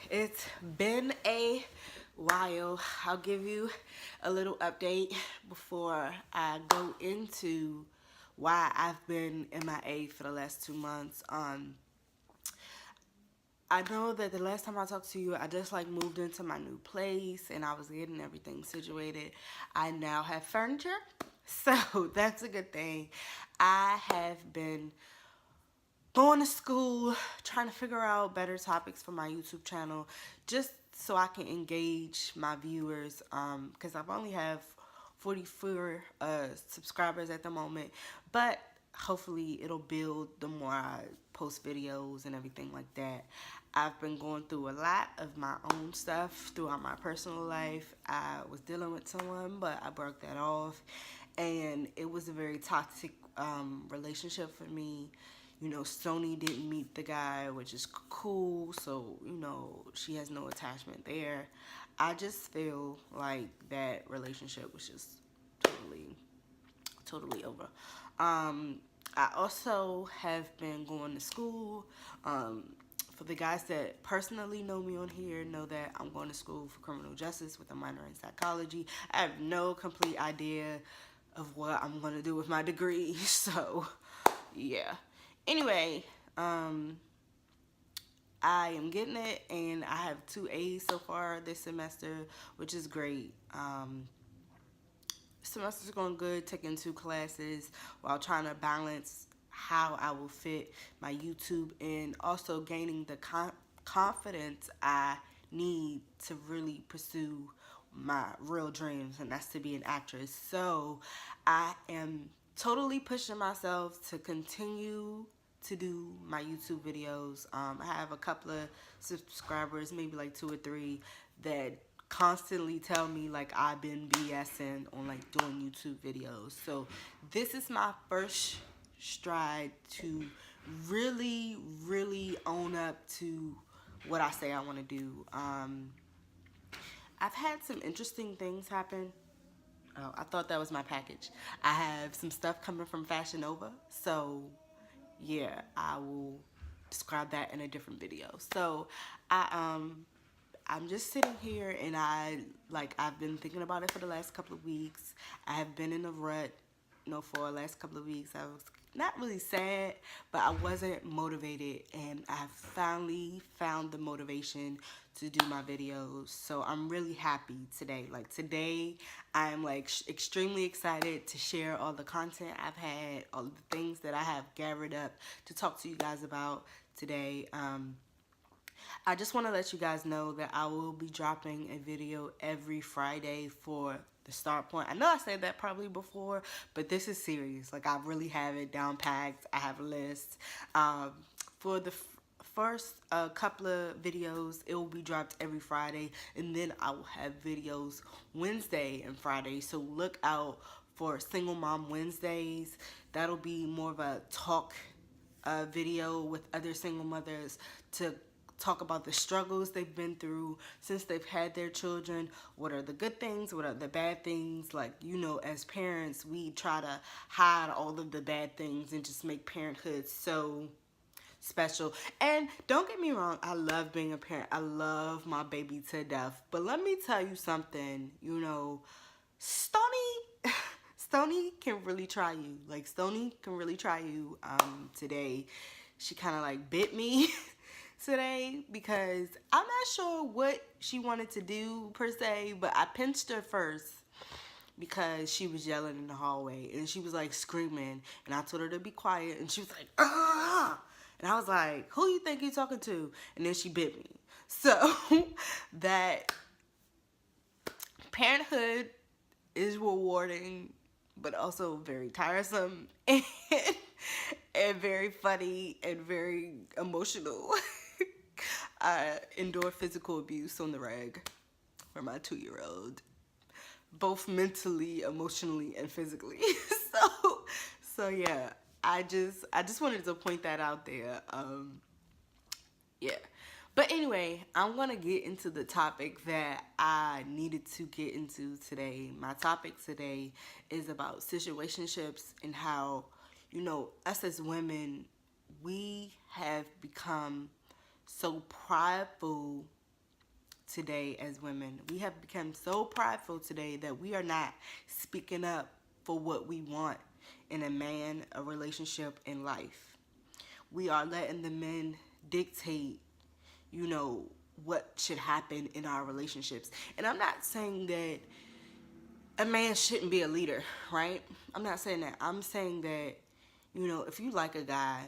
It's been a while. I'll give you a little update before I go into why I've been MIA for the last 2 months. I know that the last time I talked to you, I just moved into my new place and I was getting everything situated. I now have furniture, so that's a good thing. I have been going to school, trying to figure out better topics for my YouTube channel, just so I can engage my viewers, because I've only have 44 subscribers at the moment, but hopefully it'll build the more I post videos and everything like that. I've been going through a lot of my own stuff throughout my personal life. I was dealing with someone, but I broke that off, and it was a very toxic relationship for me. Sony didn't meet the guy, which is cool, so, she has no attachment there. I just feel like that relationship was just totally over. I also have been going to school. For the guys that personally know me on here, know that I'm going to school for criminal justice with a minor in psychology. I have no complete idea of what I'm going to do with my degree, so yeah. Anyway, I am getting it, and I have 2 A's so far this semester, which is great. Semester's going good, taking 2 classes while trying to balance how I will fit my YouTube and also gaining the confidence I need to really pursue my real dreams, and that's to be an actress. So I am totally pushing myself to continue to do my YouTube videos. I have a couple of subscribers, maybe 2 or 3, that constantly tell me I've been BSing on doing YouTube videos. So this is my first stride to really own up to what I say I want to do. I've had some interesting things happen. Oh, I thought that was my package. I have some stuff coming from Fashion Nova, so yeah, I will describe that in a different video. So I'm just sitting here, and I've been thinking about it for the last couple of weeks. I have been in a rut, for the last couple of weeks. I was not really sad, but I wasn't motivated, and I finally found the motivation to do my videos. So I'm really happy today. Today, I'm extremely excited to share all the content I've had, all the things that I have gathered up to talk to you guys about today. I just want to let you guys know that I will be dropping a video every Friday for the start point. I know I said that probably before, but this is serious. I really have it down packed. I have a list. For the first couple of videos, it will be dropped every Friday, and then I will have videos Wednesday and Friday. So look out for Single Mom Wednesdays. That'll be more of a talk video with other single mothers to talk about the struggles they've been through since they've had their children. What are the good things? What are the bad things? As parents, we try to hide all of the bad things and just make parenthood so special. And don't get me wrong, I love being a parent. I love my baby to death. But let me tell you something, Stony can really try you. Stony can really try you. Today, she kind of bit me today because I'm not sure what she wanted to do per se, but I pinched her first because she was yelling in the hallway, and she was screaming, and I told her to be quiet, and she was like, ah! And I was like, who you think you're talking to? And then she bit me. So that parenthood is rewarding, but also very tiresome and very funny and very emotional. I endure physical abuse on the reg for my 2-year-old, both mentally, emotionally, and physically. So yeah, I just wanted to point that out there. Yeah. But anyway, I'm going to get into the topic that I needed to get into today. My topic today is about situationships and how, us as women, we have become so prideful today as women. We have become so prideful today that we are not speaking up for what we want in a man, a relationship, in life. We are letting the men dictate, you know, what should happen in our relationships. And I'm not saying that a man shouldn't be a leader, right? I'm not saying that. I'm saying that, you know, if you like a guy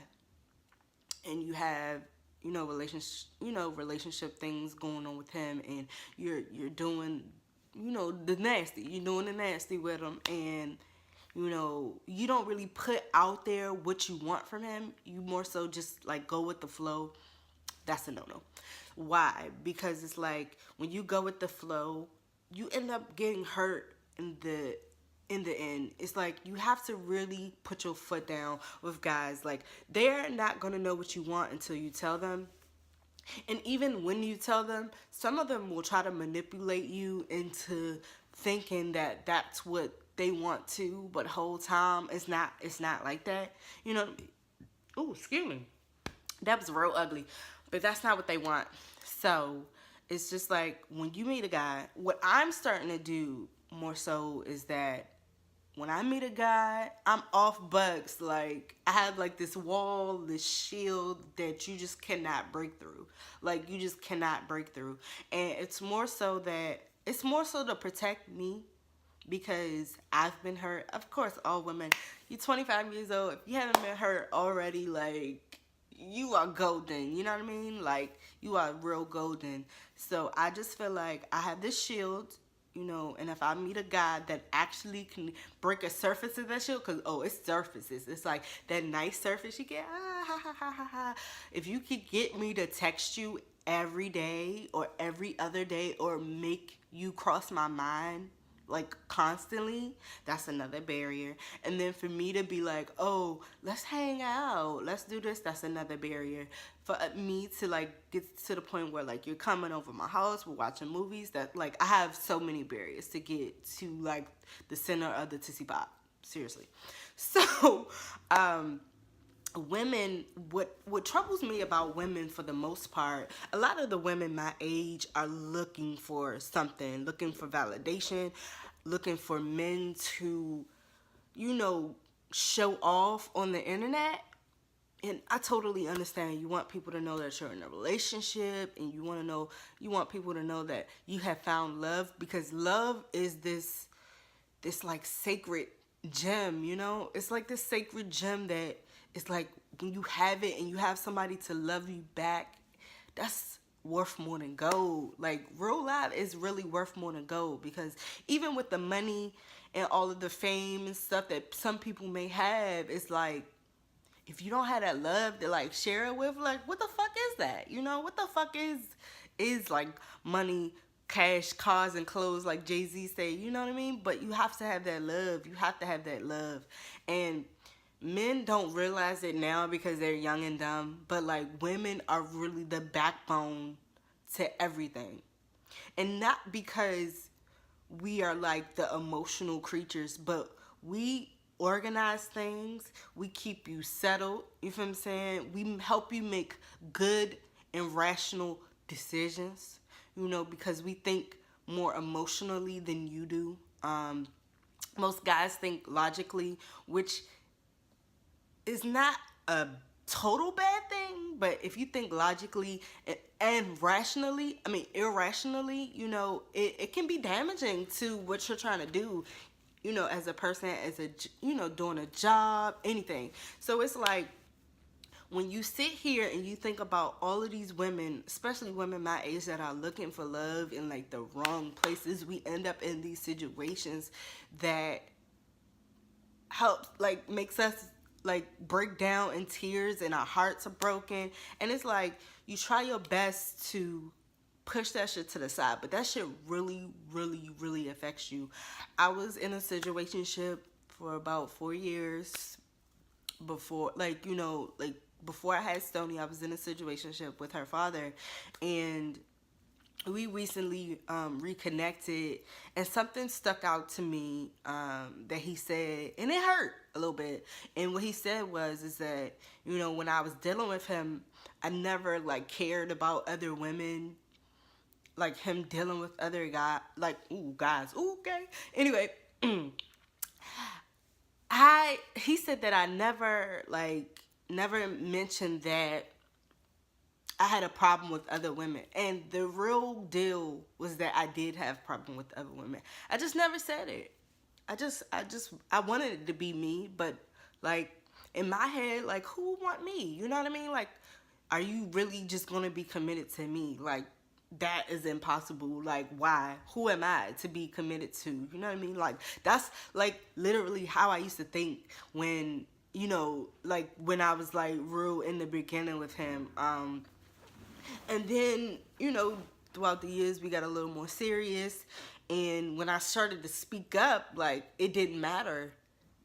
and you have, relationship things going on with him, and you're doing, the nasty. You're doing the nasty with him, and you don't really put out there what you want from him. You more so just like go with the flow. That's a no-no. Why? Because it's like when you go with the flow, you end up getting hurt in the end. It's like you have to really put your foot down with guys. Like, they're not gonna know what you want until you tell them. And even when you tell them, some of them will try to manipulate you into thinking that that's what they want to, but whole time it's not like that. Oh, excuse me. That was real ugly. But that's not what they want. So it's just like when you meet a guy, what I'm starting to do more so is that when I meet a guy, I'm off bugs. Like, I have like this wall, this shield that you just cannot break through. Like, you just cannot break through. And it's more so to protect me, because I've been hurt. Of course, all women, you're 25 years old. If you haven't been hurt already, like, you are golden. You know what I mean? Like, you are real golden. So I just feel like I have this shield, and if I meet a guy that actually can break a surface of that shield, because, it's surfaces. It's like that nice surface you get, ha, ha, ha, ha, ha. If you could get me to text you every day or every other day, or make you cross my mind, like, constantly, that's another barrier. And then for me to be like, oh, let's hang out, let's do this, that's another barrier. For me to like get to the point where like you're coming over my house, we're watching movies, that like I have so many barriers to get to like the center of the Tissy Pop. Seriously. So women, what troubles me about women, for the most part, a lot of the women my age are looking for something, looking for validation, looking for men to, show off on the internet. And I totally understand. You want people to know that you're in a relationship, and you want people to know that you have found love, because love is this like sacred gem, It's like this sacred gem that it's like when you have it and you have somebody to love you back, that's worth more than gold. Like, real life is really worth more than gold, because even with the money and all of the fame and stuff that some people may have, it's like, if you don't have that love to like share it with, like, what the fuck is that? What the fuck is like money, cash, cars, and clothes, like Jay-Z say, you know what I mean? But you have to have that love. You have to have that love. And men don't realize it now because they're young and dumb, but like women are really the backbone to everything. And not because we are like the emotional creatures, but we organize things, we keep you settled, you feel what I'm saying? We help you make good and rational decisions, because we think more emotionally than you do. Most guys think logically, which is not a total bad thing, but if you think logically and rationally, irrationally, it can be damaging to what you're trying to do, as a person, as a, doing a job, anything. So it's like, when you sit here and you think about all of these women, especially women my age, that are looking for love in like the wrong places, we end up in these situations that helps, like, makes us like break down in tears, and our hearts are broken. And it's like, you try your best to push that shit to the side, but that shit really, really, really affects you. I was in a situationship for about 4 years before, before I had Stoney. I was in a situationship with her father, and we recently reconnected, and something stuck out to me that he said, and it hurt a little bit. And what he said is that, when I was dealing with him, I never like cared about other women like him dealing with other guys. Ooh, okay. Anyway, he said that I never mentioned that I had a problem with other women. And the real deal was that I did have a problem with other women. I just never said it. I wanted it to be me, but like in my head, like who would want me? You know what I mean? Like, are you really just gonna be committed to me? Like, that is impossible. Like, why? Who am I to be committed to? You know what I mean? Like, that's like literally how I used to think when, like when I was like real in the beginning with him. And then, throughout the years, we got a little more serious. And when I started to speak up, like, it didn't matter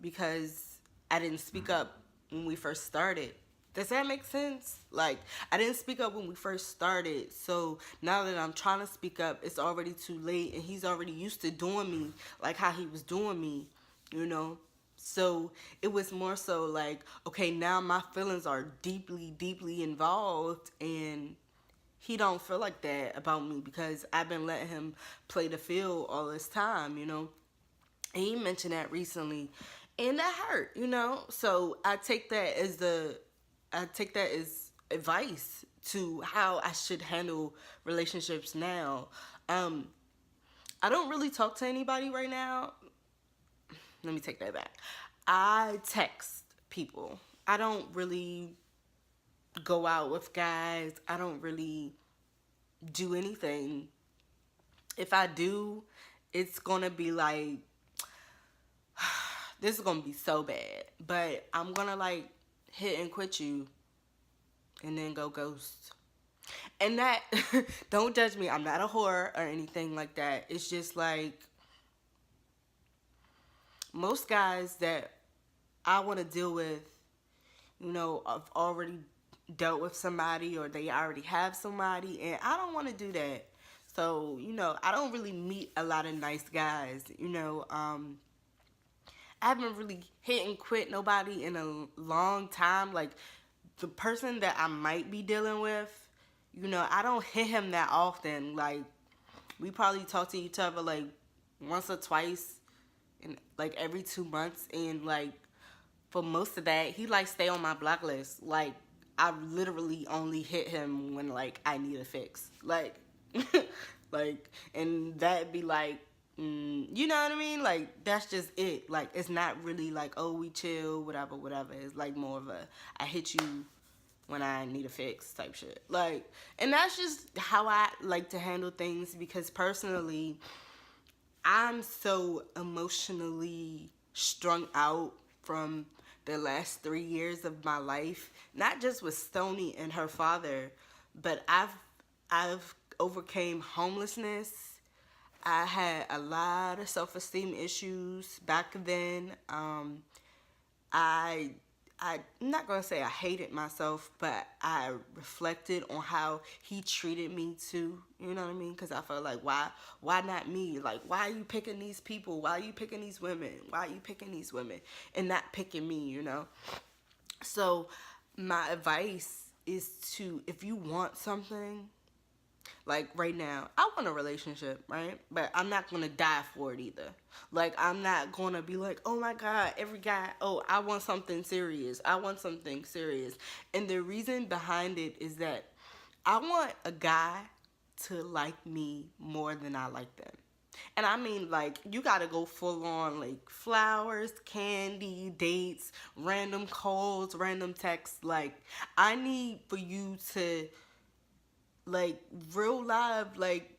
because I didn't speak up when we first started. Does that make sense? Like, I didn't speak up when we first started. So now that I'm trying to speak up, it's already too late. And he's already used to doing me like how he was doing me, So it was more so like, okay, now my feelings are deeply, deeply involved, and he don't feel like that about me because I've been letting him play the field all this time, And he mentioned that recently, and that hurt, So I take that as advice to how I should handle relationships now. I don't really talk to anybody right now. Let me take that back. I text people. I don't really go out with guys. I don't really do anything. If I do, it's gonna be like, this is gonna be so bad, but I'm gonna like hit and quit you and then go ghost. And that, don't judge me, I'm not a whore or anything like that. It's just like, most guys that I want to deal with, I've already dealt with somebody or they already have somebody, and I don't want to do that. So, I don't really meet a lot of nice guys, I haven't really hit and quit nobody in a long time. Like, the person that I might be dealing with, I don't hit him that often. Like, we probably talk to each other like once or twice in like every 2 months, and like for most of that, he like stay on my block list. Like, I literally only hit him when like I need a fix. Like, like, and that'd be like, you know what I mean? Like, that's just it. Like, it's not really like, oh, we chill, whatever, whatever. It's like more of a, I hit you when I need a fix type shit. Like, and that's just how I like to handle things, because personally, I'm so emotionally strung out from the last 3 years of my life, not just with Stoney and her father, but I've overcame homelessness. I had a lot of self-esteem issues back then. I I'm not gonna say I hated myself, but I reflected on how he treated me too. You know what I mean? Because I felt like, why not me? Like, why are you picking these people? Why are you picking these women? Why are you picking these women and not picking me? So my advice is to, if you want something, like right now, I want a relationship, right? But I'm not gonna die for it either. Like, I'm not gonna be like, oh my God, every guy, oh, I want something serious. I want something serious. And the reason behind it is that I want a guy to like me more than I like them. And I mean, like, you gotta go full on, like, flowers, candy, dates, random calls, random texts. Like, I need for you to, like, real live, like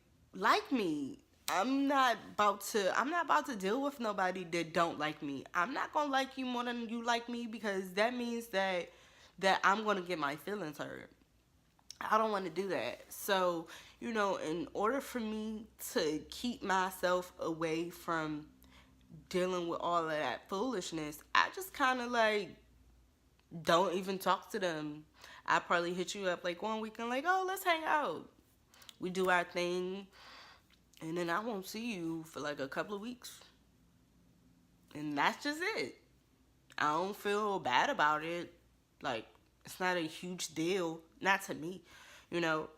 me. I'm not about to deal with nobody that don't like me. I'm not gonna like you more than you like me, because that means that I'm gonna get my feelings hurt. I don't want to do that. So, in order for me to keep myself away from dealing with all of that foolishness, I just kind of like don't even talk to them. I probably hit you up like one weekend, like, oh, let's hang out. We do our thing, and then I won't see you for like a couple of weeks. And that's just it. I don't feel bad about it. Like, it's not a huge deal. Not to me. You know,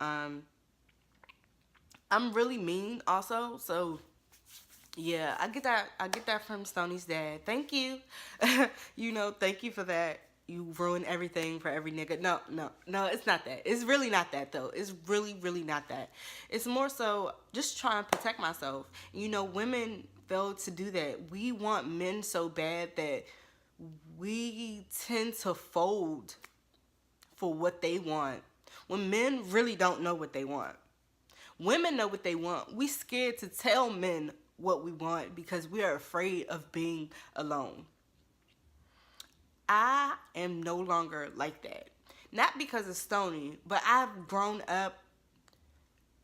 I'm really mean also, so yeah, I get that from Stoney's dad. Thank you. Thank you for that. You ruin everything for every nigga. No, no, no, it's not that. It's really not that though. It's really, really not that. It's more so just trying to protect myself. Women fail to do that. We want men so bad that we tend to fold for what they want when men really don't know what they want. Women know what they want. We scared to tell men what we want because we are afraid of being alone. I am no longer like that. Not because of Stony, but I've grown up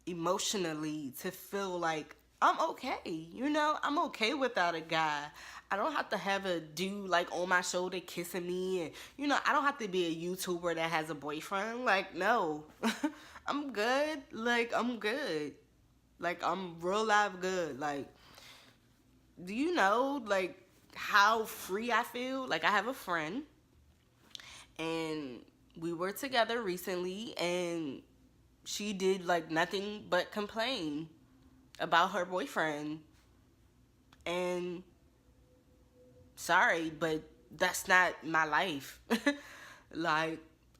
emotionally to feel like I'm okay. I'm okay without a guy. I don't have to have a dude like on my shoulder kissing me, and I don't have to be a YouTuber that has a boyfriend. Like, no. I'm good. Like, I'm good. Like, I'm real life good. Like, do you know, like, how free I feel? Like, I have a friend, and we were together recently, and she did, like, nothing but complain about her boyfriend. And, sorry, but that's not my life. Like,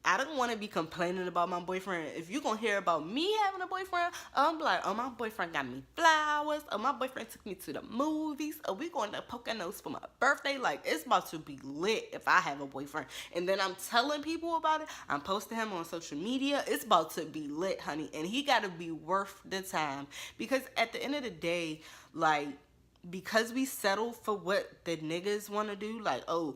I don't want to be complaining about my boyfriend. If you're going to hear about me having a boyfriend, I'm like, oh, my boyfriend got me flowers. Oh, my boyfriend took me to the movies. Oh, we going to Poconos for my birthday. Like, it's about to be lit if I have a boyfriend. And then I'm telling people about it. I'm posting him on social media. It's about to be lit, honey. And he got to be worth the time. Because at the end of the day, like, because we settle for what the niggas want to do, like, oh,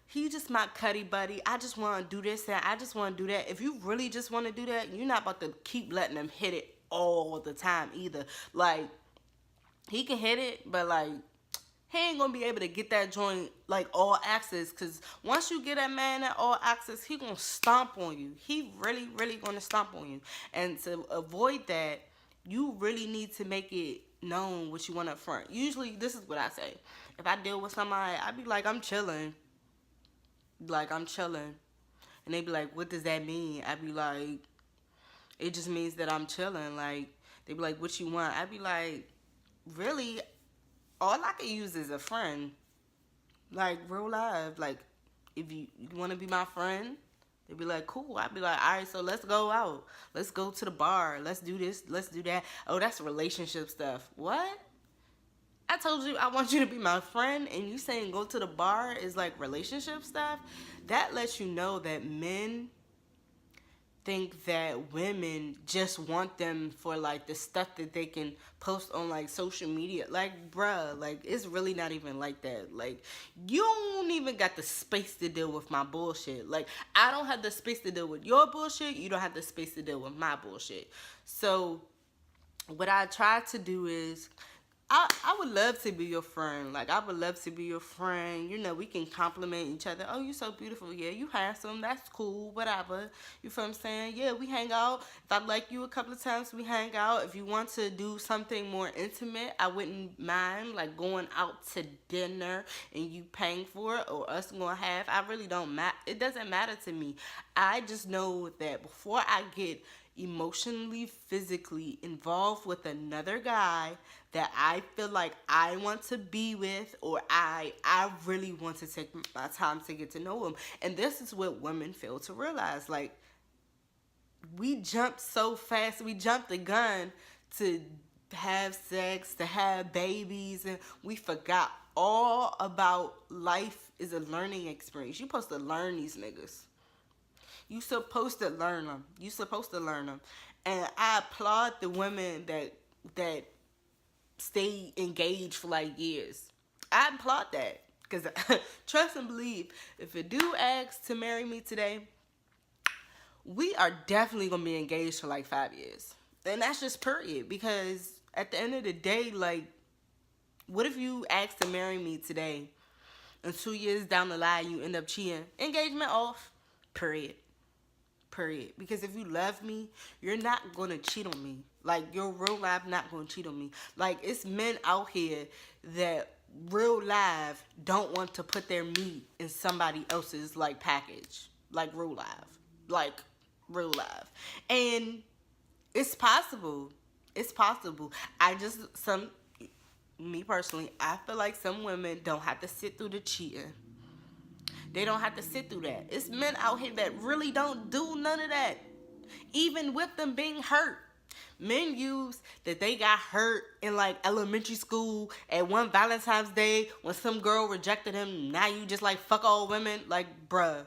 he just my cuddy buddy. I just want to do this and I just want to do that. If you really just want to do that, you're not about to keep letting him hit it all the time either. Like, he can hit it, but like, he ain't gonna be able to get that joint like all access. Cause once you get that man at all access, he gonna stomp on you. He really, really gonna stomp on you. And to avoid that, you really need to make it known what you want up front. Usually, this is what I say. If I deal with somebody, I be like, I'm chilling. Like, I'm chilling. And they be like, what does that mean? I be like, it just means that I'm chilling. Like, they be like, what you want? I be like, really, all I can use is a friend. Like, real life. Like, if you want to be my friend, they be like, cool. I be like, all right, so let's go out. Let's go to the bar. Let's do this. Let's do that. Oh, that's relationship stuff. What? I told you I want you to be my friend, and you saying go to the bar is like relationship stuff. That lets you know that men think that women just want them for like the stuff that they can post on like social media. Like, bruh, like, it's really not even like that. Like, you don't even got the space to deal with my bullshit. Like, I don't have the space to deal with your bullshit. You don't have the space to deal with my bullshit. So what I try to do is, I would love to be your friend. Like, I would love to be your friend. We can compliment each other. Oh, you so beautiful. Yeah, you handsome. That's cool. Whatever. You feel what I'm saying? Yeah, we hang out. If I like you a couple of times, we hang out. If you want to do something more intimate, I wouldn't mind, like, going out to dinner and you paying for it, or us going half. I really don't matter. It doesn't matter to me. I just know that before I get emotionally, physically involved with another guy that I feel like I want to be with, or I really want to take my time to get to know him. And this is what women fail to realize. Like, we jump so fast. We jump the gun to have sex, to have babies, and we forgot all about life is a learning experience. You're supposed to learn these niggas. You supposed to learn them. You supposed to learn them. And I applaud the women that stay engaged for like years. I applaud that. Because trust and believe, if a dude asks to marry me today, we are definitely going to be engaged for like 5 years. And that's just period. Because at the end of the day, like, what if you ask to marry me today and 2 years down the line you end up cheating? Engagement off. Period. Because if you love me, you're not going to cheat on me. Like, your real life not going to cheat on me. Like, it's men out here that real life don't want to put their meat in somebody else's, like, package. Like, real life. Like, real life. And it's possible. It's possible. I just some Me personally, I feel like some women don't have to sit through the cheating. They don't have to sit through that. It's men out here that really don't do none of that. Even with them being hurt. Men use that they got hurt in like elementary school at one Valentine's Day when some girl rejected him. Now you just like fuck all women. Like, bruh,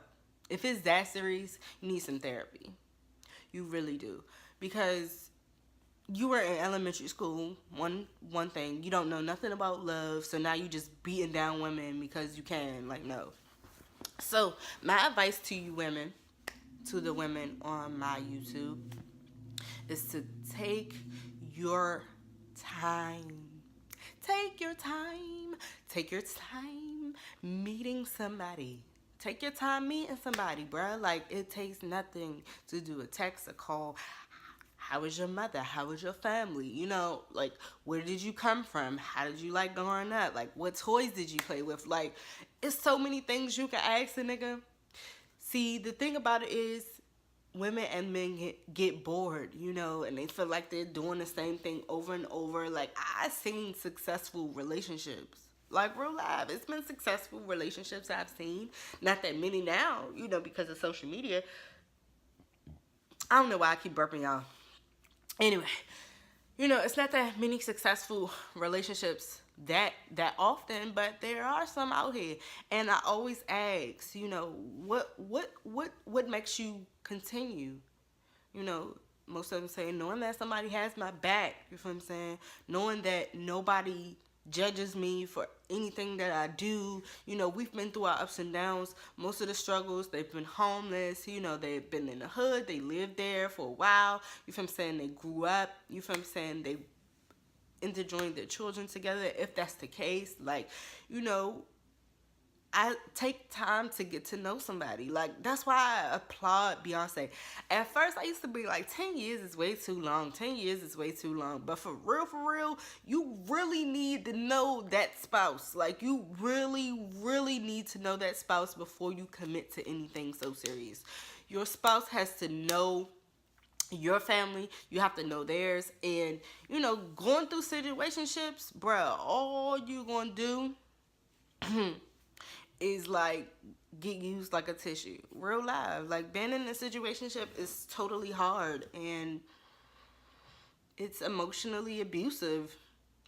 if it's that serious, you need some therapy. You really do. Because you were in elementary school, one thing, you don't know nothing about love, so now you just beating down women because you can. Like, no. So my advice to you women, to the women on my YouTube, is to take your time. Take your time. Take your time meeting somebody. Take your time meeting somebody, bruh. Like, it takes nothing to do a text, a call. How was your mother? How was your family? You know, like, where did you come from? How did you like growing up? Like, what toys did you play with? Like, it's so many things you can ask a nigga. See, the thing about it is, women and men get bored, you know, and they feel like they're doing the same thing over and over. Like, I've seen successful relationships. Like, real life. It's been successful relationships I've seen. Not that many now, you know, because of social media. I don't know why I keep burping, y'all. Anyway, you know, it's not that many successful relationships that often, but there are some out here. And I always ask, you know, what makes you continue? You know, most of them say knowing that somebody has my back. You feel what I'm saying? Knowing that nobody judges me for anything that I do. You know, we've been through our ups and downs. Most of the struggles, they've been homeless. You know, they've been in the hood. They lived there for a while. You feel what I'm saying? They grew up. You feel what I'm saying? They interjoined their children together. If that's the case, like, you know, I take time to get to know somebody. Like, that's why I applaud Beyonce. At first, I used to be like, 10 years is way too long. 10 years is way too long. But for real, you really need to know that spouse. Like, you really need to know that spouse before you commit to anything so serious. Your spouse has to know your family. You have to know theirs. And, you know, going through situationships, bruh, all you gonna do is like get used like a tissue. Real life. Like, being in a situationship is totally hard, and it's emotionally abusive.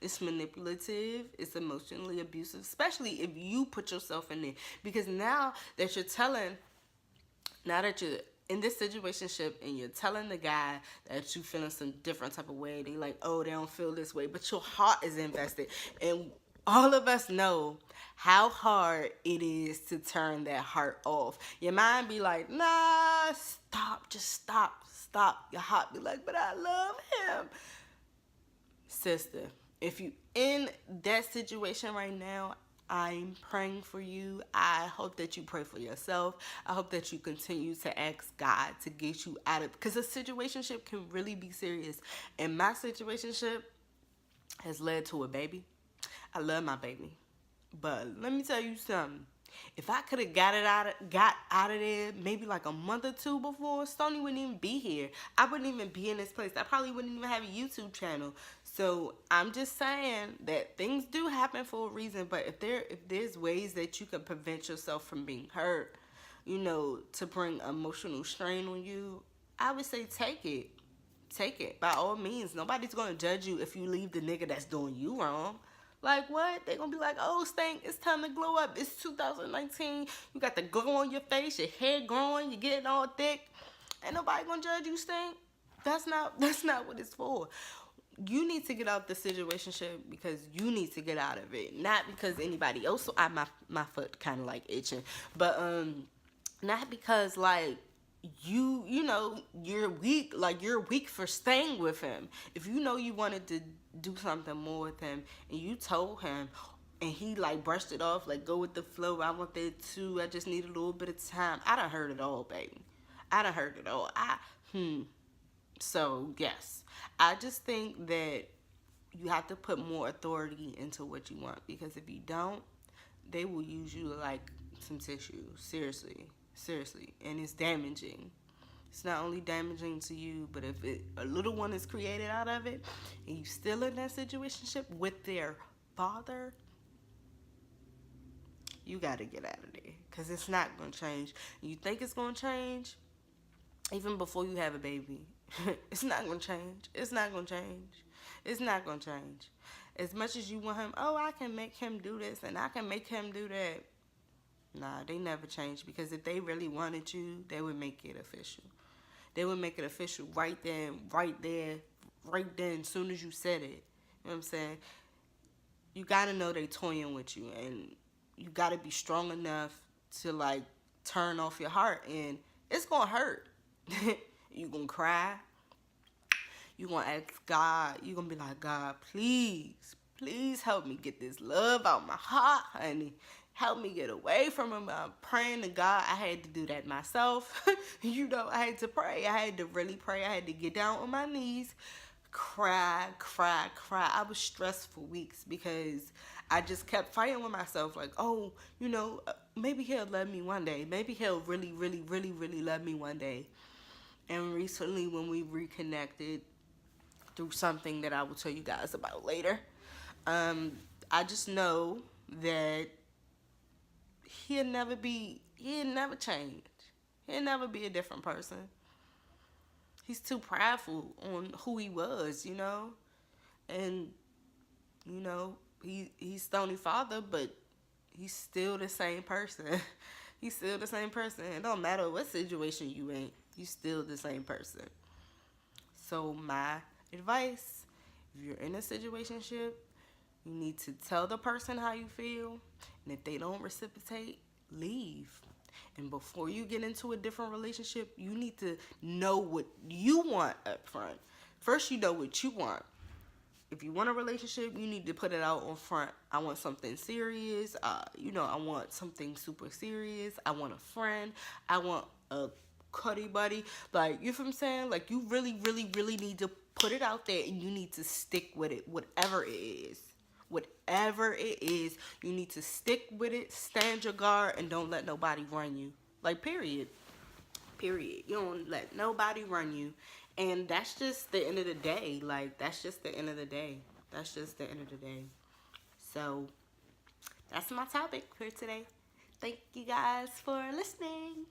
It's manipulative. It's emotionally abusive, especially if you put yourself in it. Because now that you're in this situationship and you're telling the guy that you feeling some different type of way, they like, oh, they don't feel this way, but your heart is invested. And all of us know how hard it is to turn that heart off. Your mind be like, nah, stop, just stop. Your heart be like, but I love him. Sister, if you in that situation right now, I'm praying for you. I hope that you pray for yourself. I hope that you continue to ask God to get you out of, because a situationship can really be serious. And my situationship has led to a baby. I love my baby. But let me tell you something. If I could have got out of there maybe like a month or two before, Stoney wouldn't even be here. I wouldn't even be in this place. I probably wouldn't even have a YouTube channel. So I'm just saying that things do happen for a reason. But if there's ways that you can prevent yourself from being hurt, you know, to bring emotional strain on you, I would say take it. Take it by all means. Nobody's gonna judge you if you leave the nigga that's doing you wrong. Like, what? They gonna be like, oh, Stank, it's time to glow up. It's 2019. You got the glow on your face, your hair growing, you're getting all thick. Ain't nobody gonna judge you, Stank. That's not what it's for. You need to get out the situationship because you need to get out of it. Not because anybody else. So my foot kind of like itching. But not because like you know you're weak, like you're weak for staying with him. If you know you wanted to do something more with him and you told him and he like brushed it off, like, go with the flow, I want that too, I just need a little bit of time, I done heard it all, baby. I done heard it all. So yes, I just think that you have to put more authority into what you want, because if you don't, they will use you like some tissue. Seriously, and it's damaging. It's not only damaging to you, but if a little one is created out of it and you still in that situationship with their father, you got to get out of there, because it's not going to change. You think it's going to change even before you have a baby. It's not going to change. It's not going to change. It's not going to change. As much as you want him, oh, I can make him do this and I can make him do that. Nah, they never change, because if they really wanted you, they would make it official. They would make it official right then, right there, right then, as soon as you said it. You know what I'm saying? You got to know they toying with you, and you got to be strong enough to, like, turn off your heart, and it's going to hurt. You going to cry. You going to ask God. You going to be like, God, please, please help me get this love out my heart, honey. Help me get away from him. I'm praying to God. I had to do that myself. You know, I had to pray. I had to really pray. I had to get down on my knees, cry. I was stressed for weeks because I just kept fighting with myself. Like, oh, you know, maybe he'll love me one day. Maybe he'll really love me one day. And recently, when we reconnected through something that I will tell you guys about later, I just know that he'll never change. He'll never be a different person. He's too prideful on who he was, you know? And, you know, he's Stony father, but he's still the same person. He's still the same person. It don't matter what situation you in, you still the same person. So my advice, if you're in a situationship, you need to tell the person how you feel. And if they don't reciprocate, leave. And before you get into a different relationship, you need to know what you want up front. First, you know what you want. If you want a relationship, you need to put it out on front. I want something serious. You know, I want something super serious. I want a friend. I want a cuddy buddy. Like, you know what I'm saying? Like, you really need to put it out there, and you need to stick with it, whatever it is. Whatever it is, you need to stick with it, stand your guard, and don't let nobody run you. Like, period. You don't let nobody run you. And that's just the end of the day. Like, that's just the end of the day. So, that's my topic for today. Thank you guys for listening.